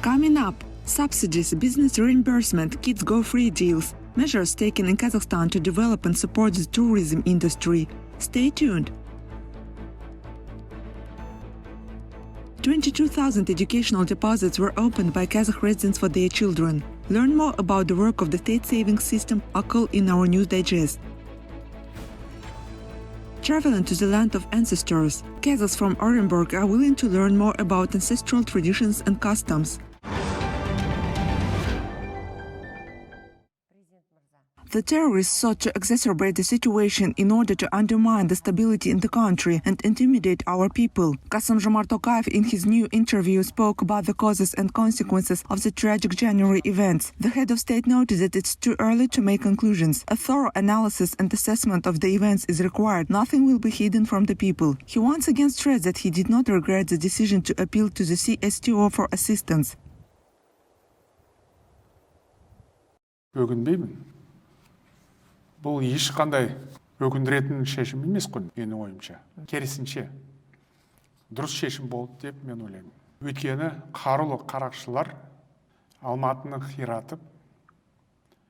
Coming up, subsidies, business reimbursement, kids go free deals, measures taken in Kazakhstan to develop and support the tourism industry. Stay tuned. 22,000 educational deposits were opened by Kazakh residents for their children. Learn more about the work of the state savings system AKL in our news digest. Traveling to the land of ancestors, Kazakhs from Orenburg are willing to learn more about ancestral traditions and customs. The terrorists sought to exacerbate the situation in order to undermine the stability in the country and intimidate our people. Kassym-Jomart Tokayev in his new interview spoke about the causes and consequences of the tragic January events. The head of state noted that it's too early to make conclusions. A thorough analysis and assessment of the events is required. Nothing will be hidden from the people. He once again stressed that he did not regret the decision to appeal to the CSTO for assistance. Бұл ешқандай өкіндіретін шешім емес қой, менің ойымша. Керісінше, дұрыс шешім болды деп мен ойлаймын. Өйткені қарулы қарақшылар Алматыны қиратып,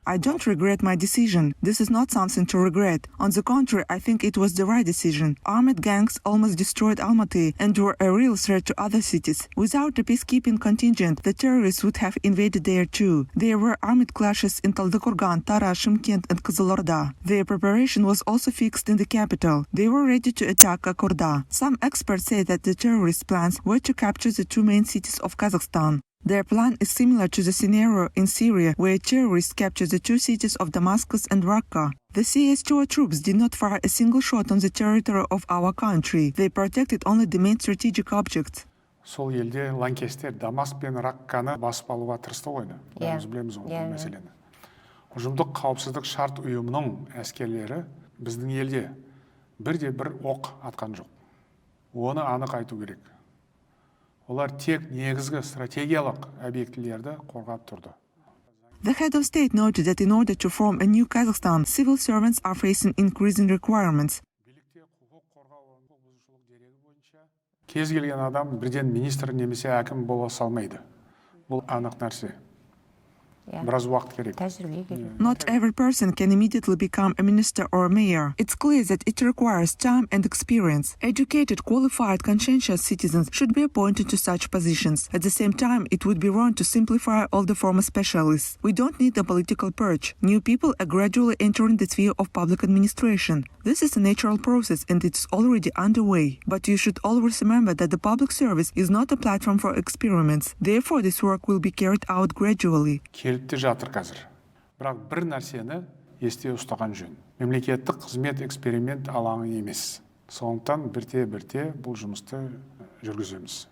I don't regret my decision. This is not something to regret. On the contrary, I think it was the right decision. Armed gangs almost destroyed Almaty and were a real threat to other cities. Without a peacekeeping contingent, the terrorists would have invaded there too. There were armed clashes in Taldykurgan, Tara, Shymkent and Kızılorda. Their preparation was also fixed in the capital. They were ready to attack Akorda. Some experts say that the terrorists' plans were to capture the two main cities of Kazakhstan. Their plan is similar to the scenario in Syria, where terrorists captured the two cities of Damascus and Raqqa. The CSTO troops did not fire a single shot on the territory of our country. They protected only the main strategic objects. Сол елде лаңкестер Дамаск пен Раққаны басып алуға тырысты ғой. Біз білеміз ол мәселені. Ұжымдық қауіпсіздік шарт ұйымының әскерлері біздің елде бірде-бір оқ атқан жоқ. Оны анық айту керек. Олар тек негізгі стратегиялық объектілерді қорғап тұрды. The head of state noted that in order to form a new Kazakhstan, civil servants are facing increasing requirements. Кез келген адам бірден министр немесе әкім бола салмайды. Бұл анық нәрсе. Біраз уақыт керек. Not every person can immediately become a minister or a mayor. It's clear that it requires time and experience. Educated, qualified, conscientious citizens should be appointed to such positions. At the same time, it would be wrong to simplify all the former specialists. We don't need a political purge. New people are gradually entering the sphere of public administration. This is a natural process and it's already underway. But you should always remember that the public service is not a platform for experiments. Therefore, this work will be carried out gradually. Келіп жатыр қазір. Бірақ бір нәрсені есте ұстаған жөн. Мемлекеттік қызмет эксперимент алаңы емес. Сондықтан бірте-бірте бұл жұмысты жүргіземіз.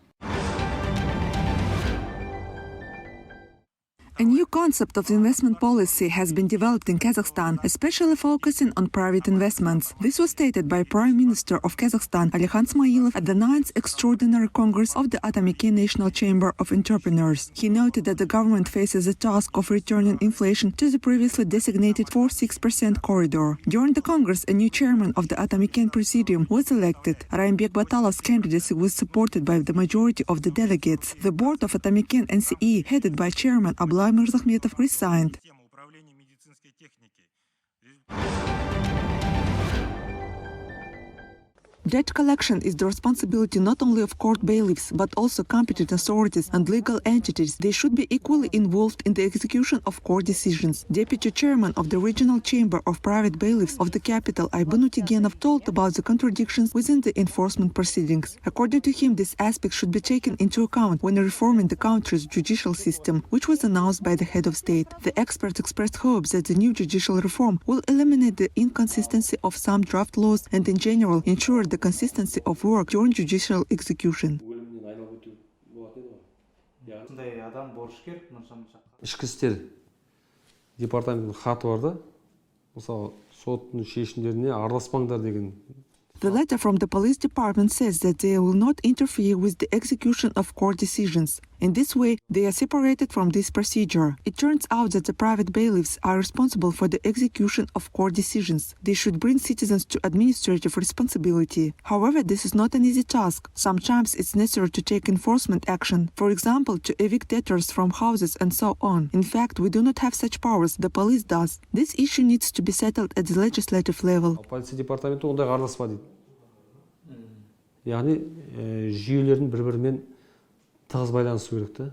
A new concept of investment policy has been developed in Kazakhstan, especially focusing on private investments. This was stated by Prime Minister of Kazakhstan, Alihan Smailov, at the 9th Extraordinary Congress of the Atameken National Chamber of Entrepreneurs. He noted that the government faces the task of returning inflation to the previously designated 4-6% corridor. During the Congress, a new chairman of the Atameken Presidium was elected. Raimbek Batalov's candidacy was supported by the majority of the delegates. The board of Atameken NCE, headed by Chairman Ablay Mirzahmetov, resigned. Debt collection is the responsibility not only of court bailiffs, but also competent authorities and legal entities. They should be equally involved in the execution of court decisions. Deputy Chairman of the Regional Chamber of Private Bailiffs of the capital, Ayban Utigenov, told about the contradictions within the enforcement proceedings. According to him, this aspect should be taken into account when reforming the country's judicial system, which was announced by the head of state. The experts expressed hopes that the new judicial reform will eliminate the inconsistency of some draft laws and, in general, ensure the consistency of work during judicial execution. Ішкі істер департаментінің хаты бар да, мысалы соттың шешімдеріне араласпаңдар деген. The letter from the police department says that they will not interfere with the execution of court decisions. In this way, they are separated from this procedure. It turns out that the private bailiffs are responsible for the execution of court decisions. They should bring citizens to administrative responsibility. However, this is not an easy task. Sometimes it's necessary to take enforcement action, for example, to evict debtors from houses and so on. In fact, we do not have such powers, the police does. This issue needs to be settled at the legislative level. Полиция департаменті ондай араласпа дейді. Яғни жүйелердің бір-бірімен тығыз байланысы керек та.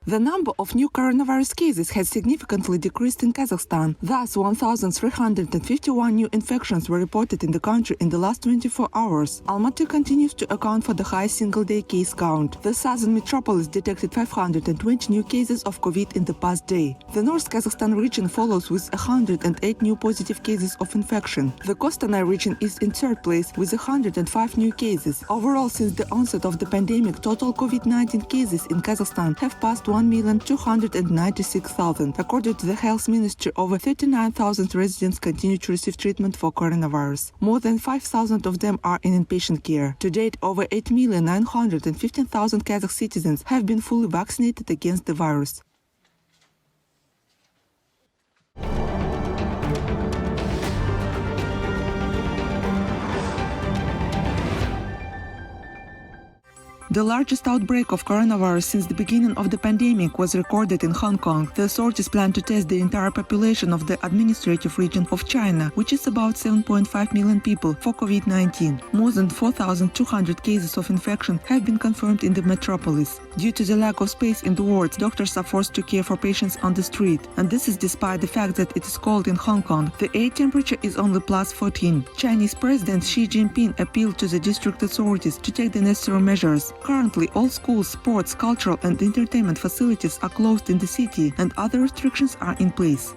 The number of new coronavirus cases has significantly decreased in Kazakhstan. Thus, 1,351 new infections were reported in the country in the last 24 hours. Almaty continues to account for the highest single-day case count. The southern metropolis detected 520 new cases of COVID in the past day. The North Kazakhstan region follows with 108 new positive cases of infection. The Kostanay region is in third place with 105 new cases. Overall, since the onset of the pandemic, total COVID-19 cases in Kazakhstan have passed 1,296,000. According to the Health Ministry, over 39,000 residents continue to receive treatment for coronavirus. More than 5,000 of them are in inpatient care. To date, over 8,915,000 Kazakh citizens have been fully vaccinated against the virus. The largest outbreak of coronavirus since the beginning of the pandemic was recorded in Hong Kong. The authorities plan to test the entire population of the administrative region of China, which is about 7.5 million people, for COVID-19. More than 4,200 cases of infection have been confirmed in the metropolis. Due to the lack of space in the wards, doctors are forced to care for patients on the street. And this is despite the fact that it is cold in Hong Kong. The air temperature is only +14. Chinese President Xi Jinping appealed to the district authorities to take the necessary measures. Currently, all schools, sports, cultural and entertainment facilities are closed in the city, and other restrictions are in place.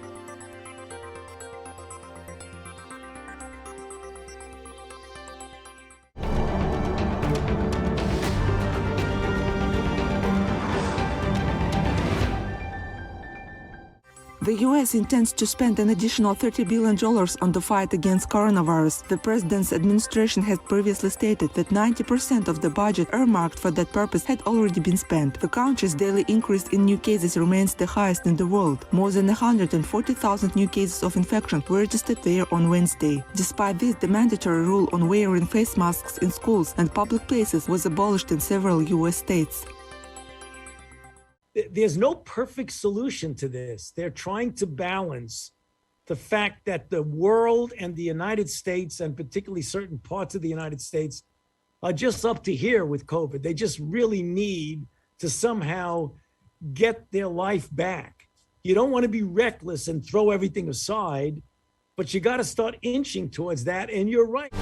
The U.S. intends to spend an additional $30 billion on the fight against coronavirus. The president's administration had previously stated that 90% of the budget earmarked for that purpose had already been spent. The country's daily increase in new cases remains the highest in the world. More than 140,000 new cases of infection were registered there on Wednesday. Despite this, the mandatory rule on wearing face masks in schools and public places was abolished in several U.S. states. There's no perfect solution to this. They're trying to balance the fact that the world and the United States, and particularly certain parts of the United States, are just up to here with COVID. They just really need to somehow get their life back. You don't want to be reckless and throw everything aside, but you got to start inching towards that, and you're right.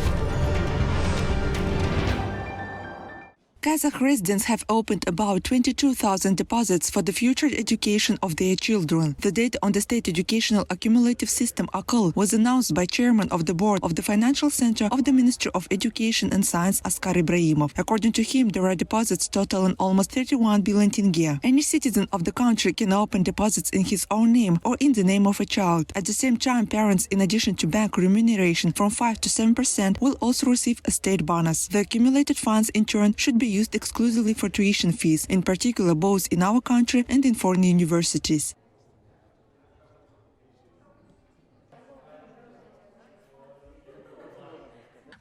Kazakh residents have opened about 22,000 deposits for the future education of their children. The data on the State Educational Accumulative System (AKL) was announced by Chairman of the Board of the Financial Center of the Ministry of Education and Science, Askar Ibrahimov. According to him, there are deposits totaling almost 31 billion tenge. Any citizen of the country can open deposits in his own name or in the name of a child. At the same time, parents, in addition to bank remuneration from 5 to 7%, will also receive a state bonus. The accumulated funds, in turn, should be used exclusively for tuition fees, in particular both in our country and in foreign universities.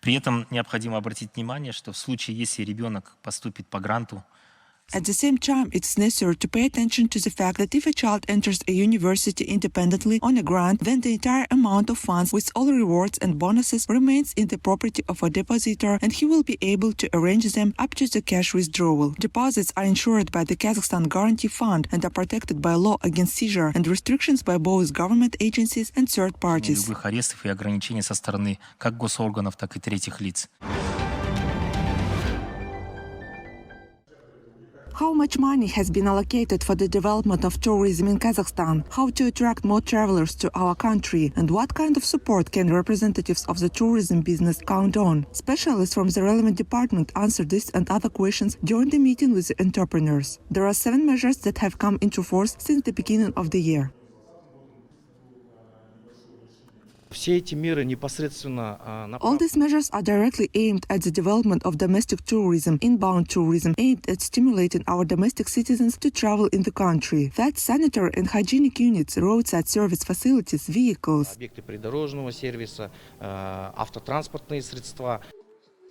При этом необходимо обратить внимание, что в случае, если ребенок поступит по гранту, At the same time, it's necessary to pay attention to the fact that if a child enters a university independently on a grant, then the entire amount of funds with all rewards and bonuses remains in the property of a depositor, and he will be able to arrange them up to the cash withdrawal. Deposits are insured by the Kazakhstan Guarantee Fund and are protected by law against seizure and restrictions by both government agencies and third parties. любых арестов и ограничений со стороны как госорганов, так и третьих лиц. How much money has been allocated for the development of tourism in Kazakhstan? How to attract more travelers to our country? And what kind of support can representatives of the tourism business count on? Specialists from the relevant department answered this and other questions during the meeting with the entrepreneurs. There are 7 measures that have come into force since the beginning of the year. Все эти меры непосредственно All these measures are directly aimed at the development of domestic tourism, inbound tourism, aimed at stimulating our domestic citizens to travel in the country. That's sanitary and hygienic units, roadside service facilities, vehicles. объекты придорожного сервиса, автотранспортные средства.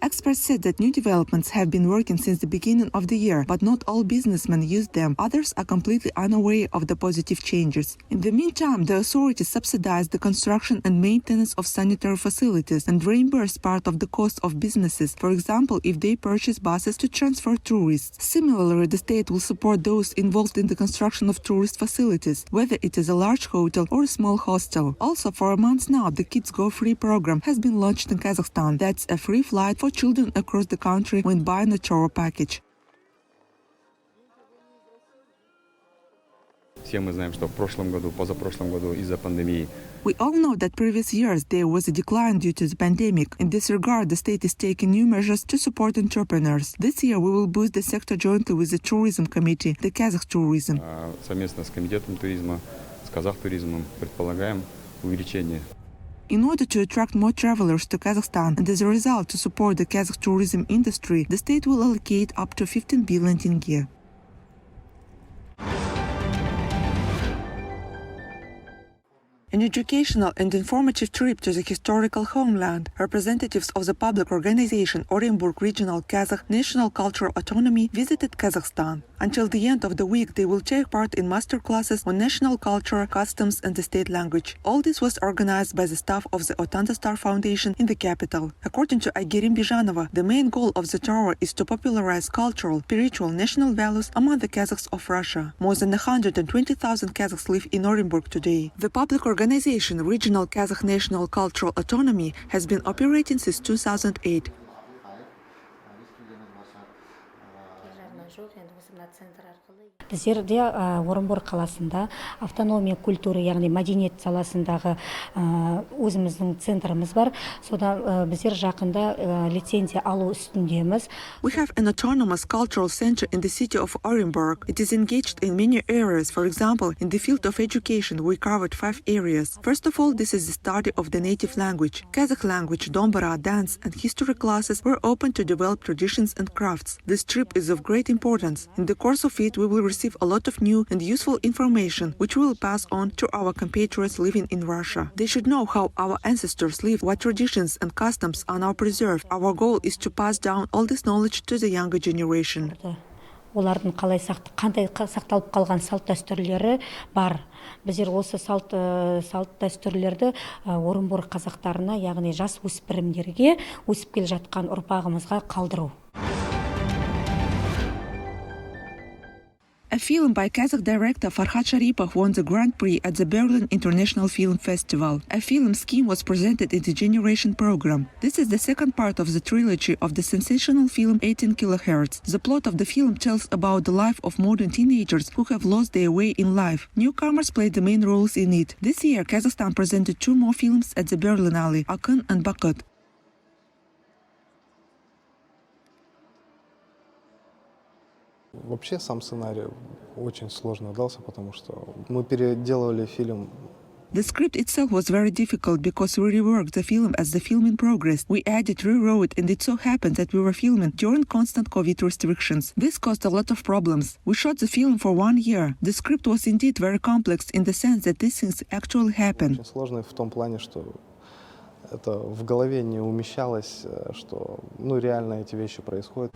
Experts said that new developments have been working since the beginning of the year, but not all businessmen use them. Others are completely unaware of the positive changes. In the meantime, the authorities subsidize the construction and maintenance of sanitary facilities and reimburse part of the cost of businesses, for example, if they purchase buses to transfer tourists. Similarly, the state will support those involved in the construction of tourist facilities, whether it is a large hotel or a small hostel. Also, for a month now, the Kids Go Free program has been launched in Kazakhstan. That's a free flight for children across the country when buying a tour package. Все мы знаем, что в прошлом году, позапрошлом году из-за пандемии We all know that previous years there was a decline due to the pandemic. In this regard, the state is taking new measures to support entrepreneurs. This year we will boost the sector jointly with the tourism committee, the Kazakh tourism. совместно с Комитетом туризма, с Казах туризмом предполагаем увеличение. In order to attract more travelers to Kazakhstan and as a result to support the Kazakh tourism industry, the state will allocate up to 15 billion tenge. An educational and informative trip to the historical homeland. Representatives of the public organization Orenburg Regional Kazakh National Cultural Autonomy visited Kazakhstan. Until the end of the week, they will take part in master classes on national culture, customs, and the state language. All this was organized by the staff of the Otanta Star Foundation in the capital. According to Aygerim Bijanova, the main goal of the tour is to popularize cultural, spiritual, national values among the Kazakhs of Russia. More than 120,000 Kazakhs live in Orenburg today. The public organization Regional Kazakh National Cultural Autonomy has been operating since 2008. Біздерде Орынбор қаласында автономия культуры, яғни мәдениет саласындағы өзіміздің центріміз бар. Содан біздер жақында лицензия алу үстіндеміз. We have an autonomous cultural center in the city of Orenburg. It is engaged in many areas. For example, in the field of education, we covered 5 areas. First of all, this is the study of the native language. Kazakh language, dombara, dance, and history classes were open to develop traditions and crafts. This trip is of great importance. In the course of it, we will receive a lot of new and useful information, which we will pass on to our compatriots living in Russia. They should know how our ancestors lived, what traditions and customs are now preserved. Our goal is to pass down all this knowledge to the younger generation. Олардың қандай сақталып қалған салт дәстүрлері бар. Біздер осы салт дәстүрлерді Орынбор қазақтарына, яғни жас өспірімдерге, өсіп келе жатқан ұрпағымызға қалдыру. A film by Kazakh director Farhad Sharipov won the Grand Prix at the Berlin International Film Festival. A film scheme was presented in the Generation program. This is the second part of the trilogy of the sensational film 18 kHz. The plot of the film tells about the life of modern teenagers who have lost their way in life. Newcomers played the main roles in it. This year, Kazakhstan presented 2 more films at the Berlinale, Akın and Bakut. Вообще сам сценарий очень сложно дался, потому что мы переделывали фильм. The script itself was very difficult because we reworked the film as the film in progress. We added, rewrote, and it so happened that we were filming during constant COVID restrictions. This caused a lot of problems. We shot the film for 1 year. The script was indeed very complex in the sense that these things actually happen. Очень сложно в том плане, что это в голове не умещалось, что реально эти вещи происходят.